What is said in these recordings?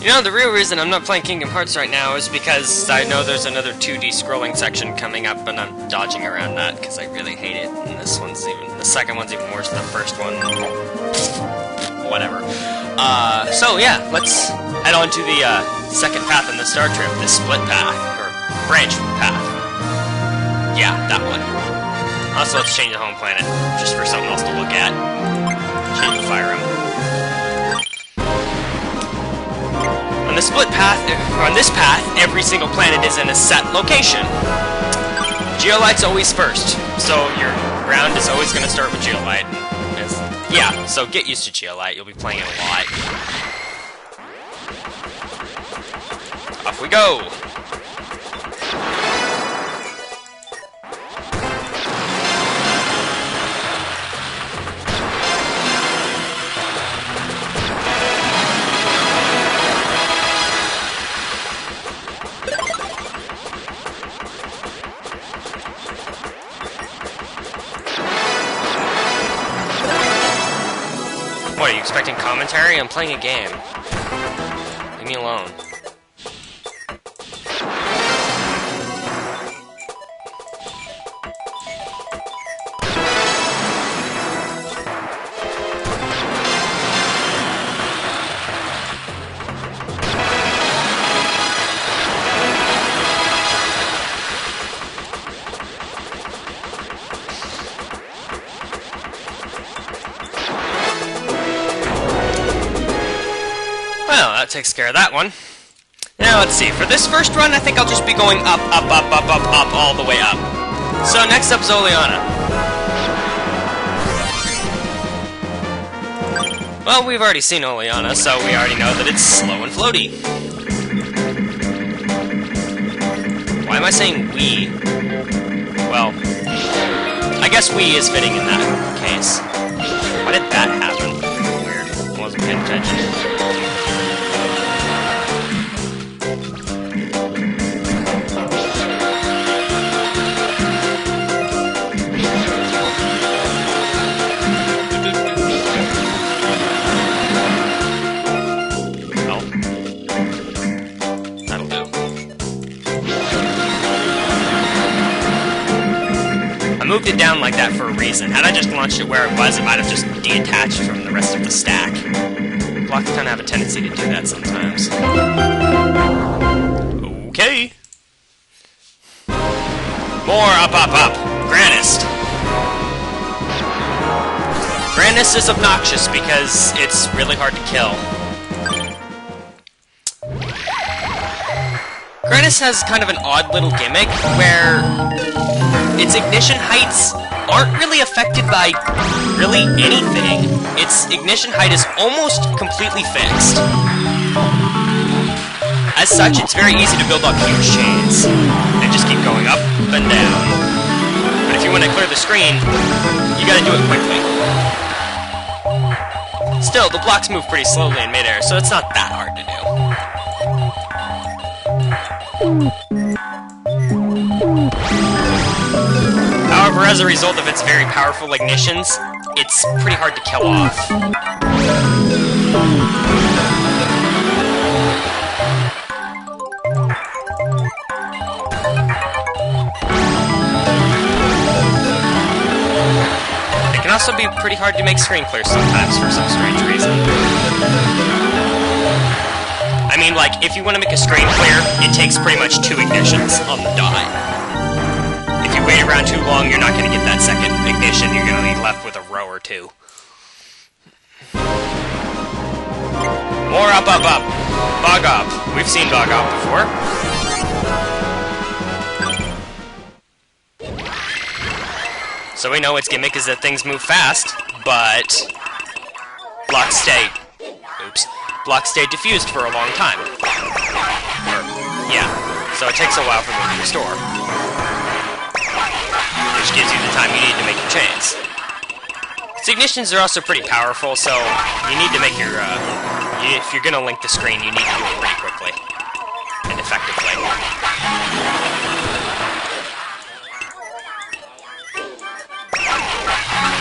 You know, the real reason I'm not playing Kingdom Hearts right now is because I know there's another 2D scrolling section coming up, and I'm dodging around that because I really hate it. And the second one's even worse than the first one. Whatever. So yeah, let's head on to the second path in the Star Trip, the split path, or branch path. Yeah, that one. Also, let's change the home planet, just for something else to look at. Change the fire room. On the split path, on this path, every single planet is in a set location. Geo Light's always first, so your ground is always going to start with Geo Light. Yeah, so get used to Geo Light, you'll be playing it a lot. Off we go! What, are you expecting commentary? I'm playing a game. Leave me alone. Well, that takes care of that one. Now, let's see. For this first run, I think I'll just be going up, up, up, up, up, up, all the way up. So, next up, Zoliana. Well, we've already seen Zoliana, so we already know that it's slow and floaty. Why am I saying we? Well, I guess we is fitting in that case. Why did that happen? Weird. I wasn't paying attention. Moved it down like that for a reason. Had I just launched it where it was, it might have just detached from the rest of the stack. Blocks kind of have a tendency to do that sometimes. Okay. More up, up, up. Grandness. Grandness is obnoxious because it's really hard to kill. Grandness has kind of an odd little gimmick where its ignition heights aren't really affected by really anything. Its ignition height is almost completely fixed. As such, it's very easy to build up huge chains and just keep going up and down. But if you want to clear the screen, you gotta do it quickly. Still, the blocks move pretty slowly in midair, so it's not that hard to do. However, as a result of its very powerful ignitions, it's pretty hard to kill off. It can also be pretty hard to make screen clear sometimes for some strange reason. I mean, like, if you want to make a screen clear, it takes pretty much 2 ignitions on the dot. If you wait around too long, you're not going to get that second ignition. You're going to be left with a row or 2. More up, up, up. Bog up. We've seen bog up before. So we know its gimmick is that things move fast, but blocks stay diffused for a long time. Yeah, so it takes a while for them to restore. Which gives you the time you need to make your chains. Its ignitions are also pretty powerful, so you need to make your, if you're gonna link the screen, you need to do it pretty quickly and effectively.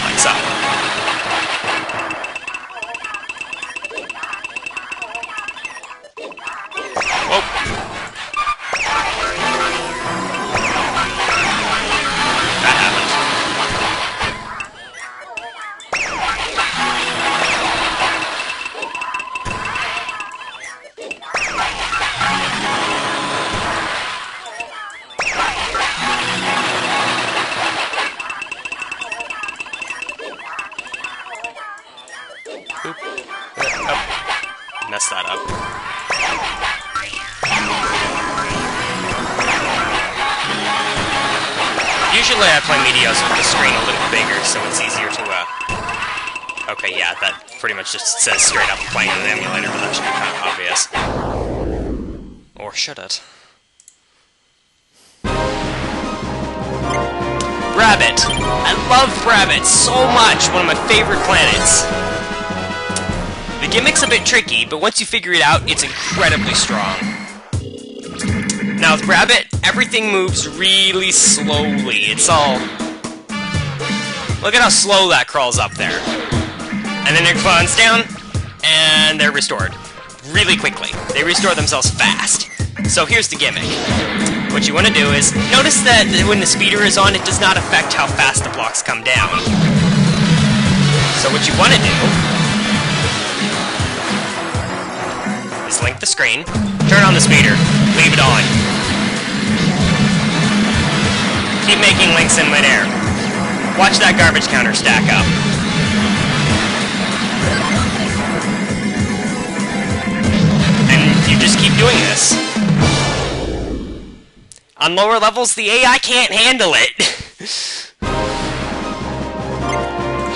Like so. Whoa. That happened. Oop. Oh. Messed that up. Usually I play Meteos with the screen a little bigger, so it's easier to, Okay, yeah, that pretty much just says straight up playing on an emulator, but that should be kind of obvious. Or should it? Rabbit! I love Rabbit so much! One of my favorite planets! The Gimmicks a bit tricky, but once you figure it out, it's incredibly strong. Now with Rabbit, everything moves really slowly. It's all... Look at how slow that crawls up there. And then it falls down, and they're restored. Really quickly. They restore themselves fast. So here's the gimmick. What you want to do is, notice that when the speeder is on, it does not affect how fast the blocks come down. So what you want to do is link the screen, turn on the speeder, leave it on. Keep making links in midair. Watch that garbage counter stack up. And you just keep doing this. On lower levels, the AI can't handle it.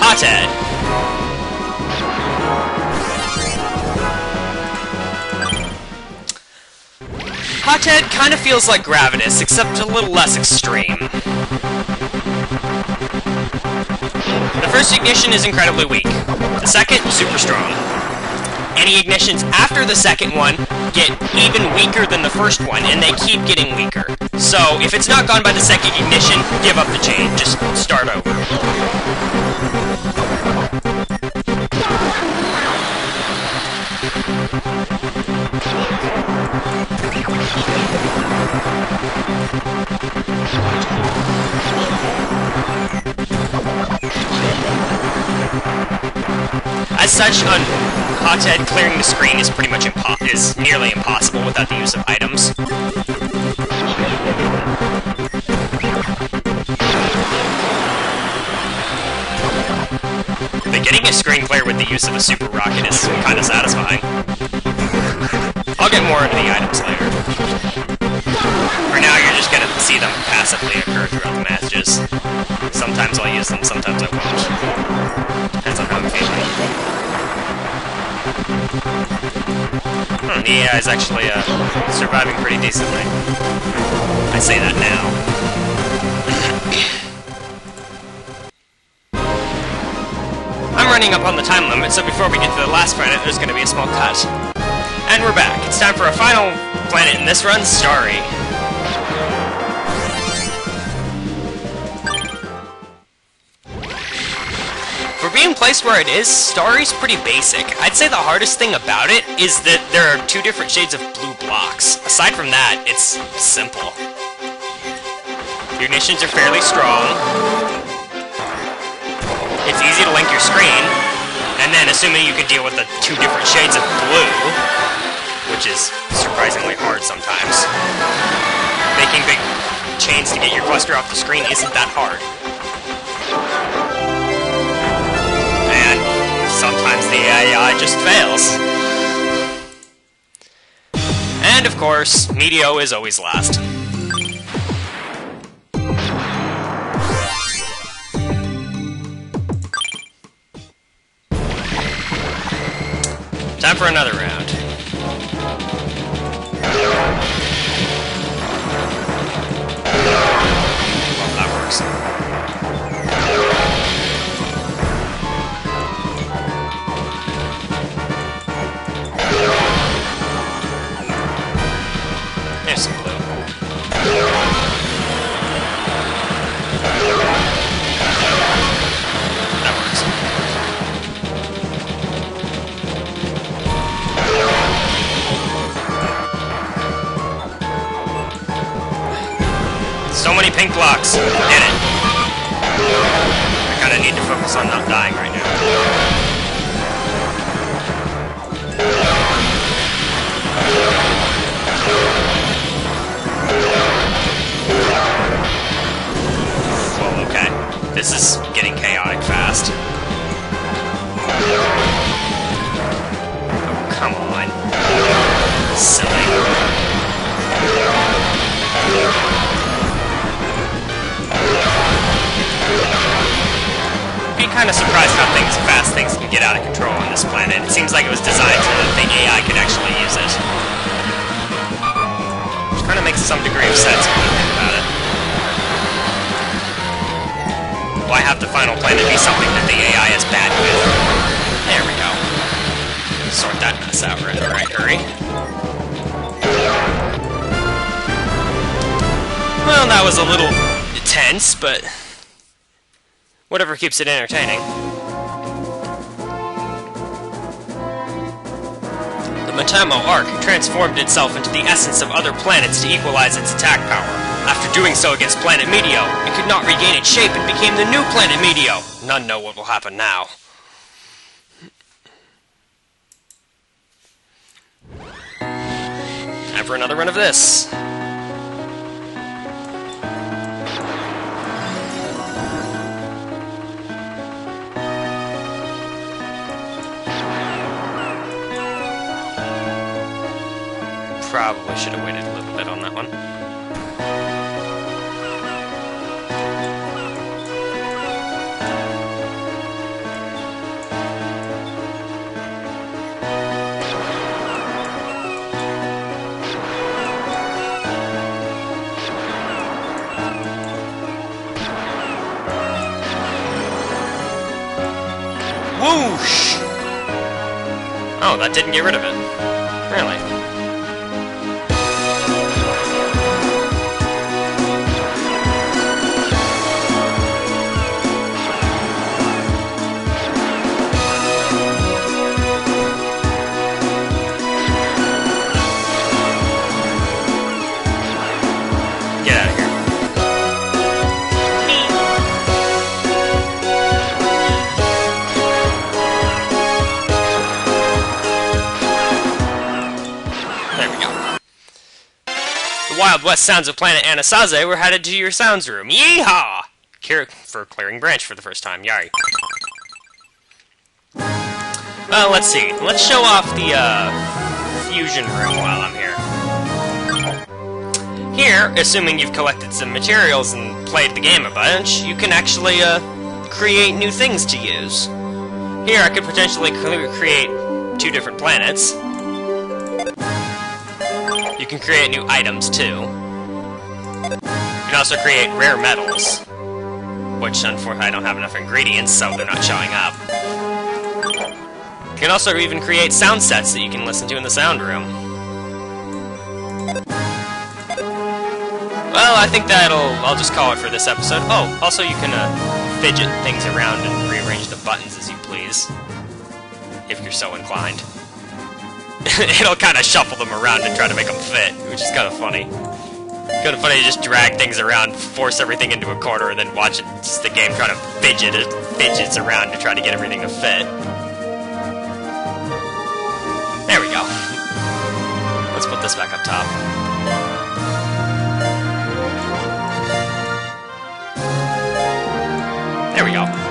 Hothead. Hothead kind of feels like Gravidus, except a little less extreme. The first ignition is incredibly weak. The second, super strong. Any ignitions after the second one get even weaker than the first one, and they keep getting weaker. So, if it's not gone by the second ignition, give up the chain. Just start over. As such, on Hothead, clearing the screen is pretty much nearly impossible without the use of items. But getting a screen clear with the use of a super rocket is kind of satisfying. I'll get more into the items later. For now, you're just gonna see them passively occur throughout the matches. Sometimes I'll use them, sometimes I won't. Depends on how I'm feeling. The AI is actually surviving pretty decently. I say that now. I'm running up on the time limit, so before we get to the last planet, there's going to be a small cut. And we're back. It's time for a final planet in this run, Starry. For being placed where it is, Starry's pretty basic. I'd say the hardest thing about it is that there are two different shades of blue blocks. Aside from that, it's simple. The ignitions are fairly strong. It's easy to link your screen, and then assuming you can deal with the two different shades of blue, which is surprisingly hard sometimes, making big chains to get your cluster off the screen isn't that hard. And sometimes the AI just fails. And of course, Meteo is always last. Time for another round. Well, that works. There's some blue. That works. So many pink blocks. Did it. I kinda need to focus on not dying right now. Well, okay. This is getting chaotic fast. Oh, come on. Silly. I'm kind of surprised how fast things can get out of control on this planet. It seems like it was designed so that the AI could actually use it. Which kind of makes some degree of sense when you think about it. Why have the final planet be something that the AI is bad with? There we go. Sort that mess out in the right hurry. Well, that was a little tense, but whatever keeps it entertaining. The Meteo arc transformed itself into the essence of other planets to equalize its attack power. After doing so against planet Meteo, it could not regain its shape and became the new planet Meteo. None know what will happen now. Time for another run of this. Probably should have waited a little bit on that one. Whoosh! Oh, that didn't get rid of it. Really? Wild West sounds of planet Anastasis were headed to your sounds room. Yeehaw! For clearing branch for the first time. Yari. Well, let's see. Let's show off the fusion room while I'm here. Here, assuming you've collected some materials and played the game a bunch, you can actually create new things to use. Here, I could potentially create 2 different planets. You can create new items, too. You can also create rare metals, which, unfortunately, I don't have enough ingredients, so they're not showing up. You can also even create sound sets that you can listen to in the sound room. Well, I think I'll just call it for this episode. Oh, also you can fidget things around and rearrange the buttons as you please, if you're so inclined. It'll kind of shuffle them around and try to make them fit, which is kind of funny. Kind of funny to just drag things around, force everything into a corner, and then watch the game try to fidgets around to try to get everything to fit. There we go. Let's put this back up top. There we go.